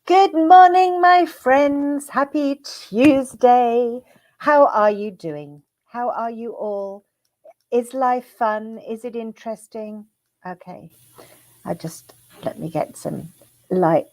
Good morning, my friends. Happy Tuesday. How are you doing? How are you all? Is life fun? Is it interesting? Okay, let me get some light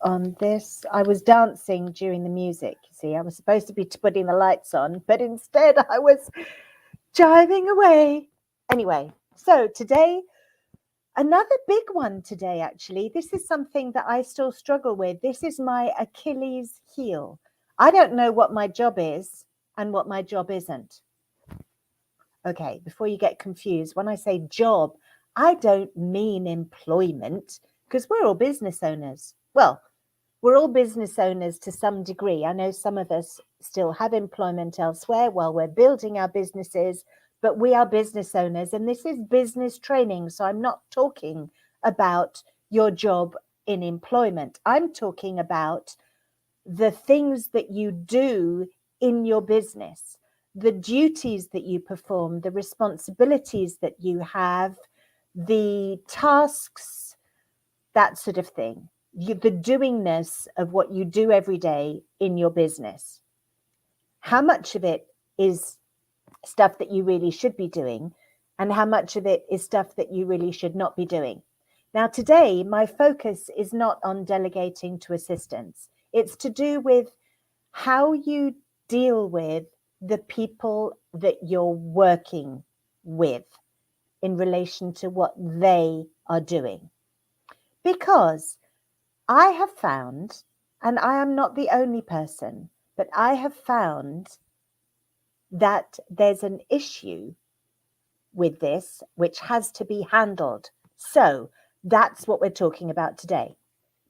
on this. I was dancing during the music. You see, I was supposed to be putting the lights on, but instead I was jiving away. Anyway, so today, another big one today, actually. This is something that I still struggle with. This is my Achilles heel. I don't know what my job is and what my job isn't. Okay, before you get confused, when I say job, I don't mean employment, because we're all business owners. Well, we're all business owners to some degree. I know some of us still have employment elsewhere while we're building our businesses, but we are business owners, and this is business training. So I'm not talking about your job in employment. I'm talking about the things that you do in your business, the duties that you perform, the responsibilities that you have, the tasks, that sort of thing. The doingness of what you do every day in your business. How much of it is stuff that you really should be doing, and how much of it is stuff that you really should not be doing? Now, today, my focus is not on delegating to assistants. It's to do with how you deal with the people that you're working with in relation to what they are doing. Because I have found, and I am not the only person, but I have found that there's an issue with this which has to be handled. So that's what we're talking about today.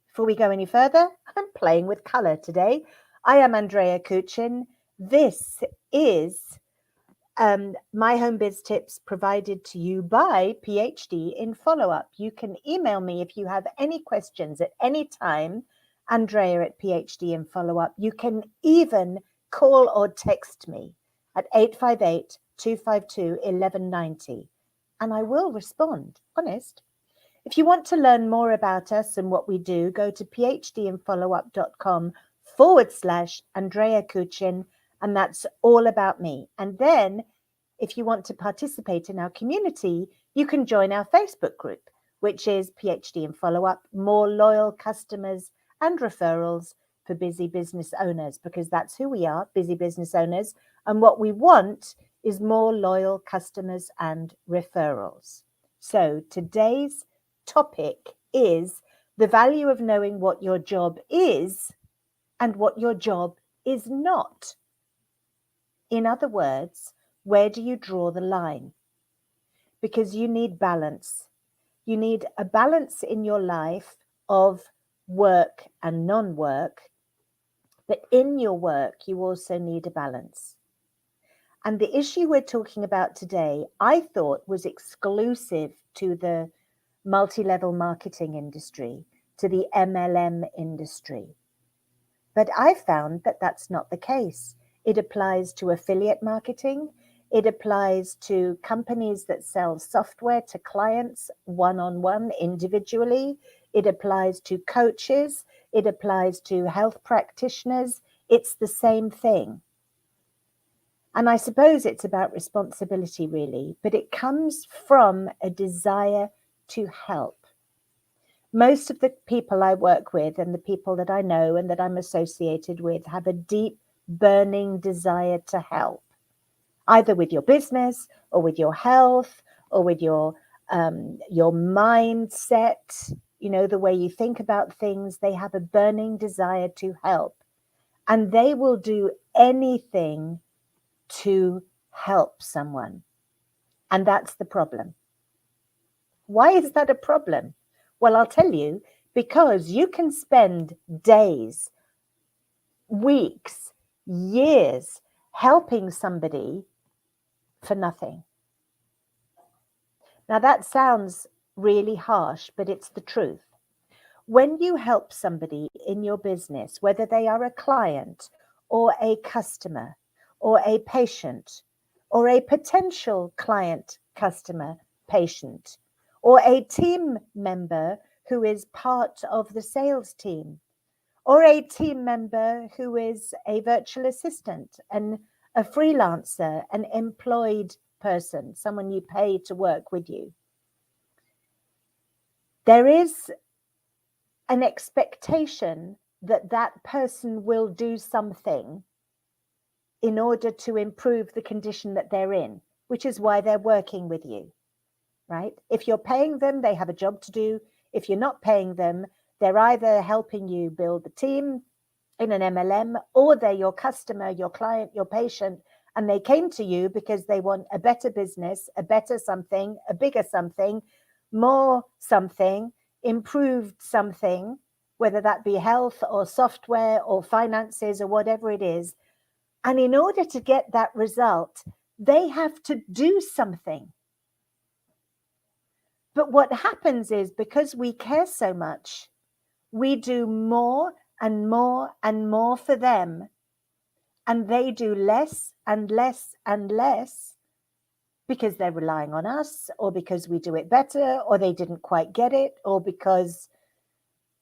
Before we go any further, I'm playing with color today. I am Andrea Kuchin. This is my home biz tips provided to you by PhD in follow-up. You can email me if you have any questions at any time, Andrea at PhD in follow-up. You can even call or text me at 858-252-1190, and I will respond, honest. If you want to learn more about us and what we do, go to phdinfollowup.com/Andrea Kuchin, and that's all about me. And then if you want to participate in our community, you can join our Facebook group, which is PhD in Follow-Up, More Loyal Customers and Referrals for Busy Business Owners, because that's who we are, busy business owners. And what we want is more loyal customers and referrals. So today's topic is the value of knowing what your job is and what your job is not. In other words, where do you draw the line? Because you need balance. You need a balance in your life of work and non-work, but in your work, you also need a balance. And the issue we're talking about today, I thought was exclusive to the multi-level marketing industry, to the MLM industry. But I found that that's not the case. It applies to affiliate marketing. It applies to companies that sell software to clients one-on-one individually. It applies to coaches. It applies to health practitioners. It's the same thing. And I suppose it's about responsibility, really, but it comes from a desire to help. Most of the people I work with and the people that I know and that I'm associated with have a deep, burning desire to help, either with your business or with your health or with your mindset, the way you think about things. They have a burning desire to help, and they will do anything to help someone. And that's the problem. Why is that a problem? Well, I'll tell you, because you can spend days, weeks, years helping somebody for nothing. Now, that sounds really harsh, but it's the truth. When you help somebody in your business, whether they are a client or a customer or a patient or a potential client, customer, patient, or a team member who is part of the sales team, or a team member who is a virtual assistant and a freelancer, an employed person, someone you pay to work with you. There is an expectation that that person will do something in order to improve the condition that they're in, which is why they're working with you, right? If you're paying them, they have a job to do. If you're not paying them, they're either helping you build the team in an MLM, or they're your customer, your client, your patient, and they came to you because they want a better business, a better something, a bigger something, more something, improved something, whether that be health or software or finances or whatever it is. And in order to get that result, they have to do something. But what happens is, because we care so much, we do more and more and more for them, and they do less and less and less because they're relying on us, or because we do it better, or they didn't quite get it, or because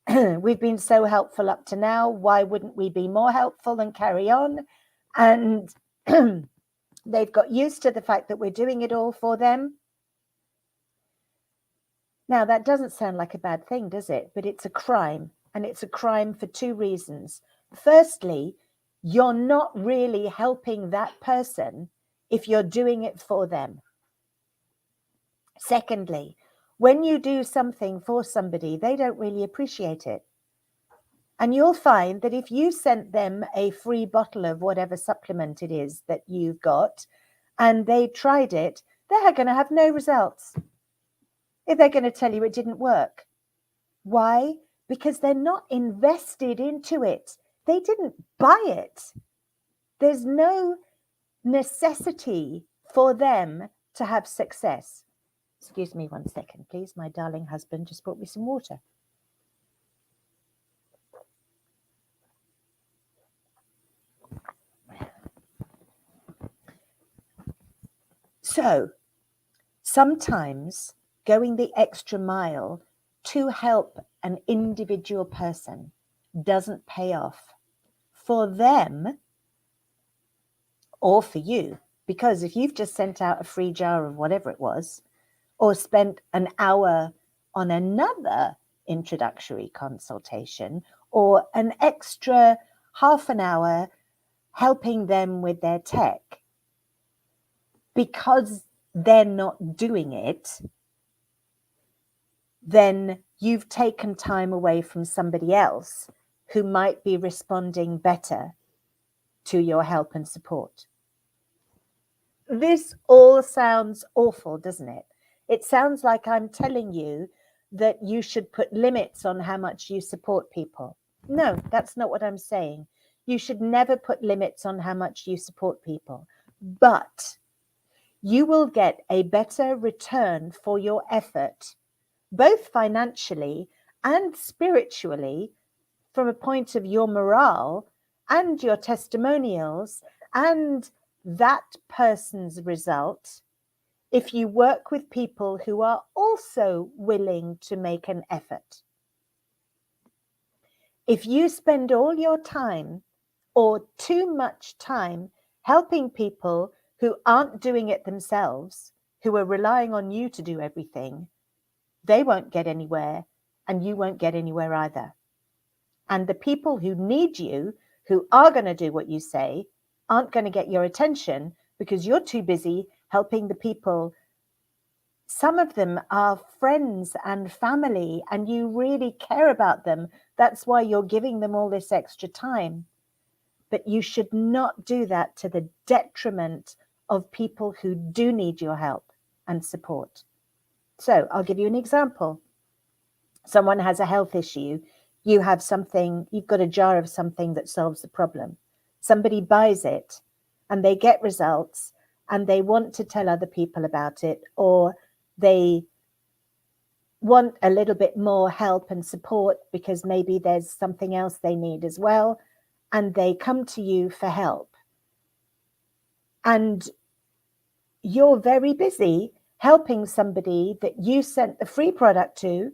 we've been so helpful up to now. Why wouldn't we be more helpful and carry on? And they've got used to the fact that we're doing it all for them. Now, that doesn't sound like a bad thing, does it? But it's a crime, and it's a crime for two reasons. Firstly, you're not really helping that person if you're doing it for them. Secondly, when you do something for somebody, they don't really appreciate it. And you'll find that if you sent them a free bottle of whatever supplement it is that you've got, and they tried it, they're going to have no results. If they're going to tell you it didn't work. Why? Because they're not invested into it. They didn't buy it. There's no necessity for them to have success. Excuse me 1 second, please. My darling husband just brought me some water. So, sometimes going the extra mile to help an individual person doesn't pay off for them or for you. Because if you've just sent out a free jar of whatever it was, or spent an hour on another introductory consultation, or an extra half an hour helping them with their tech, because they're not doing it, then you've taken time away from somebody else who might be responding better to your help and support. This all sounds awful, doesn't it? It sounds like I'm telling you that you should put limits on how much you support people. No, that's not what I'm saying. You should never put limits on how much you support people. But you will get a better return for your effort, both financially and spiritually, from a point of your morale and your testimonials and that person's result, if you work with people who are also willing to make an effort. If you spend all your time, or too much time, helping people who aren't doing it themselves, who are relying on you to do everything, they won't get anywhere, and you won't get anywhere either. And the people who need you, who are going to do what you say, aren't going to get your attention because you're too busy helping the people. Some of them are friends and family, and you really care about them. That's why you're giving them all this extra time. But you should not do that to the detriment of people who do need your help and support. So I'll give you an example. Someone has a health issue. You have something, you've got a jar of something that solves the problem. Somebody buys it and they get results and they want to tell other people about it, or they want a little bit more help and support because maybe there's something else they need as well, and they come to you for help. And you're very busy helping somebody that you sent the free product to,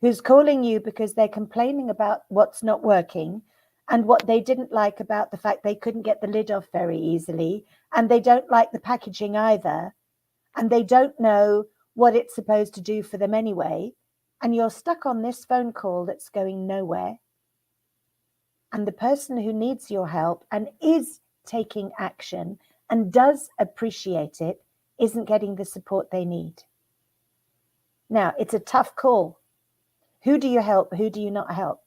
who's calling you because they're complaining about what's not working, and what they didn't like about the fact they couldn't get the lid off very easily, and they don't like the packaging either, and they don't know what it's supposed to do for them anyway, and you're stuck on this phone call that's going nowhere, and the person who needs your help and is taking action and does appreciate it isn't getting the support they need. Now, it's a tough call. Who do you help? Who do you not help?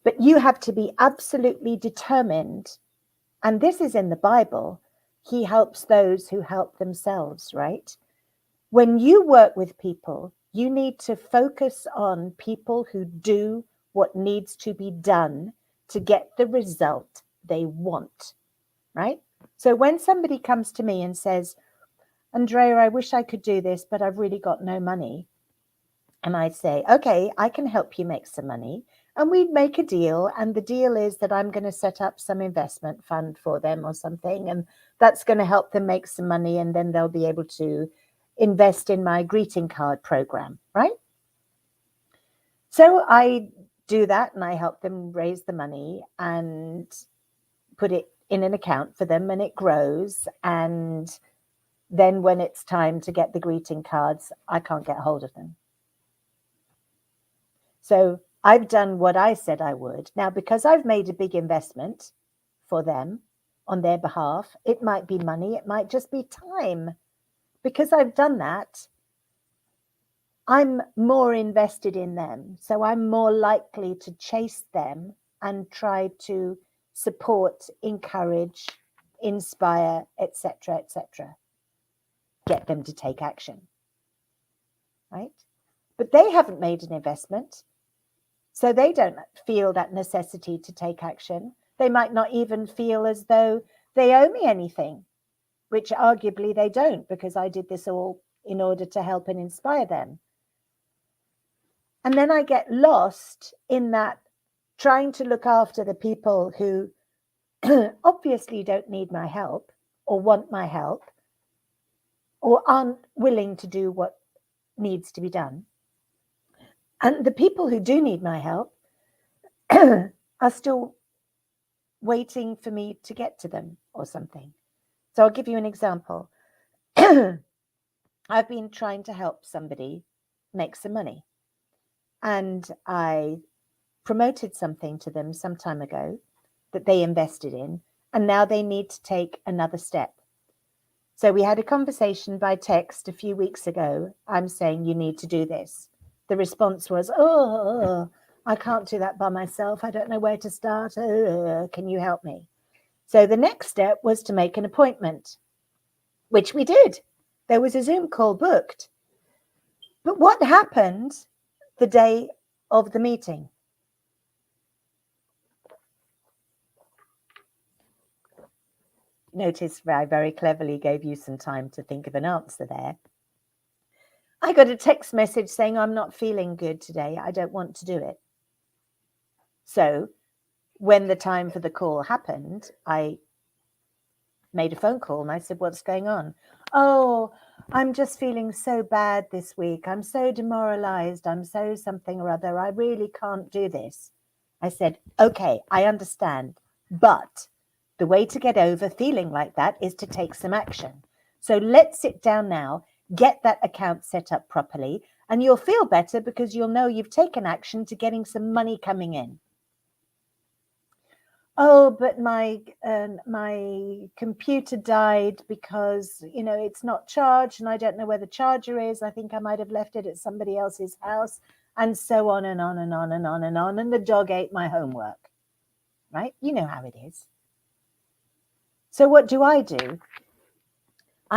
But you have to be absolutely determined. And this is in the Bible. He helps those who help themselves, right? When you work with people, you need to focus on people who do what needs to be done to get the result they want, right? So when somebody comes to me and says, Andrea, I wish I could do this, but I've really got no money. And I say, okay, I can help you make some money. And we'd make a deal. And the deal is that I'm going to set up some investment fund for them or something. And that's going to help them make some money. And then they'll be able to invest in my greeting card program, right? So I do that and I help them raise the money and put it in an account for them, and it grows. And then when it's time to get the greeting cards, I can't get hold of them. So I've done what I said I would. Now, because I've made a big investment for them on their behalf, it might be money, it might just be time. Because I've done that, I'm more invested in them. So I'm more likely to chase them and try to support, encourage, inspire, etc., etc. Get them to take action, right? But they haven't made an investment. So they don't feel that necessity to take action. They might not even feel as though they owe me anything, which arguably they don't, because I did this all in order to help and inspire them. And then I get lost in that, trying to look after the people who obviously don't need my help or want my help or aren't willing to do what needs to be done. And the people who do need my help are still waiting for me to get to them or something. So I'll give you an example. I've been trying to help somebody make some money. And I promoted something to them some time ago that they invested in, and now they need to take another step. So we had a conversation by text a few weeks ago. I'm saying, you need to do this. The response was, oh, I can't do that by myself. I don't know where to start. Can you help me? So the next step was to make an appointment, which we did. There was a Zoom call booked. But what happened the day of the meeting? Notice I very cleverly gave you some time to think of an answer there. I got a text message saying, I'm not feeling good today. I don't want to do it. So when the time for the call happened, I made a phone call and I said, what's going on? Oh, I'm just feeling so bad this week. I'm so demoralized. I'm so something or other. I really can't do this. I said, okay, I understand. But the way to get over feeling like that is to take some action. So let's sit down now, get that account set up properly, and you'll feel better because you'll know you've taken action to getting some money coming in. Oh, but my computer died because, it's not charged and I don't know where the charger is. I think I might have left it at somebody else's house, and so on and on and on and on and on. And the dog ate my homework, right? You know how it is. So what do? I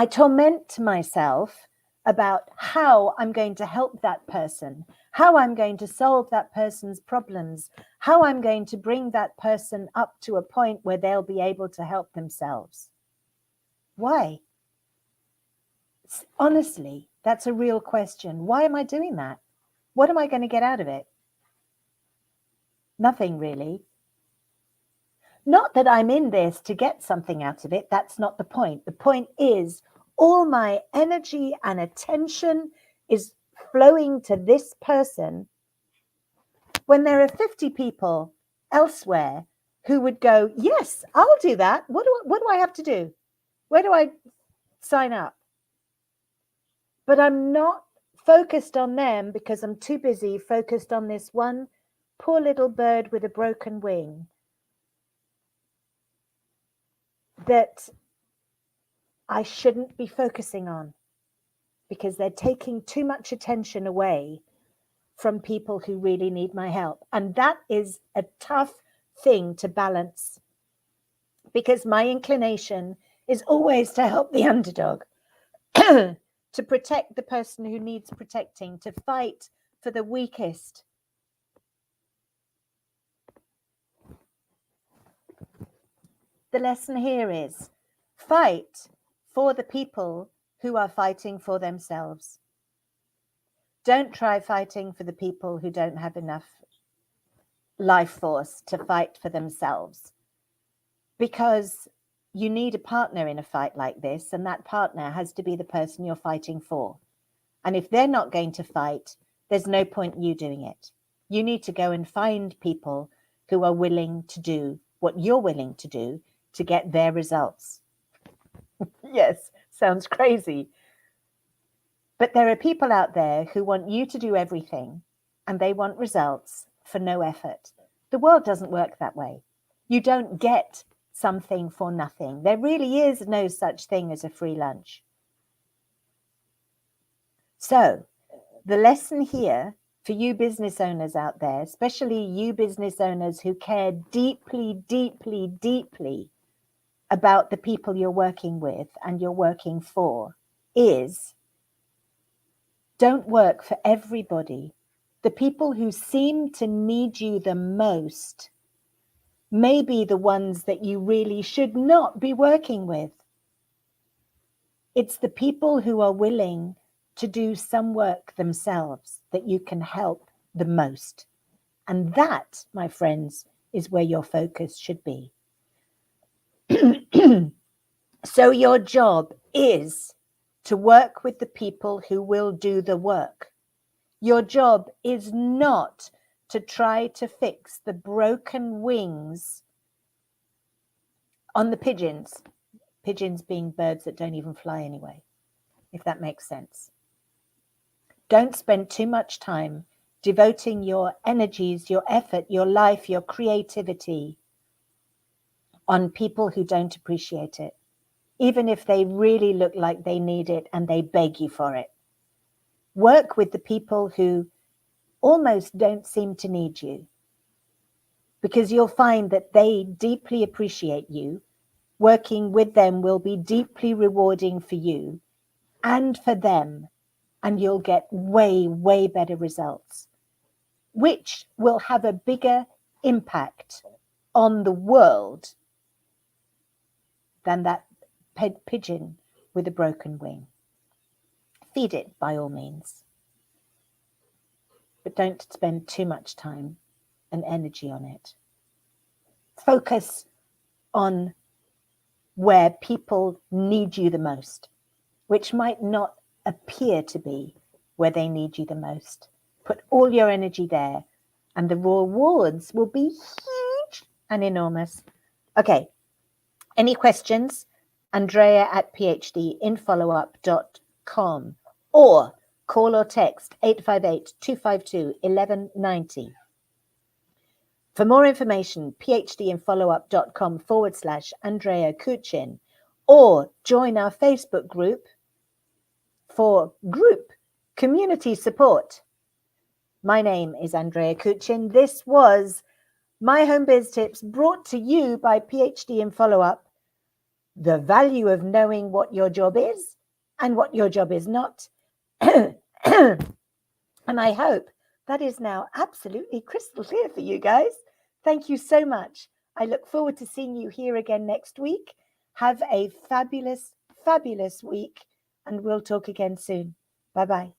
torment myself about how I'm going to help that person, how I'm going to solve that person's problems, how I'm going to bring that person up to a point where they'll be able to help themselves. Why? Honestly, that's a real question. Why am I doing that? What am I going to get out of it? Nothing really. Not that I'm in this to get something out of it. That's not the point. The point is all my energy and attention is flowing to this person when there are 50 people elsewhere who would go, yes, I'll do that. What do I have to do? Where do I sign up? But I'm not focused on them because I'm too busy focused on this one poor little bird with a broken wing that I shouldn't be focusing on, because they're taking too much attention away from people who really need my help. And that is a tough thing to balance, because my inclination is always to help the underdog, to protect the person who needs protecting, to fight for the weakest. The lesson here is fight for the people who are fighting for themselves. Don't try fighting for the people who don't have enough life force to fight for themselves, because you need a partner in a fight like this, and that partner has to be the person you're fighting for. And if they're not going to fight, there's no point you doing it. You need to go and find people who are willing to do what you're willing to do to get their results. Yes, sounds crazy. But there are people out there who want you to do everything, and they want results for no effort. The world doesn't work that way. You don't get something for nothing. There really is no such thing as a free lunch. So the lesson here for you business owners out there, especially you business owners who care deeply, deeply, deeply about the people you're working with and you're working for, is don't work for everybody. The people who seem to need you the most may be the ones that you really should not be working with. It's the people who are willing to do some work themselves that you can help the most. And that, my friends, is where your focus should be. So your job is to work with the people who will do the work. Your job is not to try to fix the broken wings on the pigeons. Pigeons being birds that don't even fly anyway, if that makes sense. Don't spend too much time devoting your energies, your effort, your life, your creativity on people who don't appreciate it, even if they really look like they need it and they beg you for it. Work with the people who almost don't seem to need you, because you'll find that they deeply appreciate you. Working with them will be deeply rewarding for you and for them, and you'll get way, way better results, which will have a bigger impact on the world than that pigeon with a broken wing. Feed it by all means, but don't spend too much time and energy on it. Focus on where people need you the most, which might not appear to be where they need you the most. Put all your energy there, and the rewards will be huge and enormous. Okay, any questions? Andrea@phdinfollowup.com, or call or text 858-252-1190. For more information, phdinfollowup.com/Andrea Kuchin, or join our Facebook group for group community support. My name is Andrea Kuchin. This was My Home Biz Tips, brought to you by PhD in Follow-Up. The value of knowing what your job is and what your job is not. And I hope that is now absolutely crystal clear for you guys. Thank you so much. I look forward to seeing you here again next week. Have a fabulous, fabulous week, and we'll talk again soon. Bye-bye.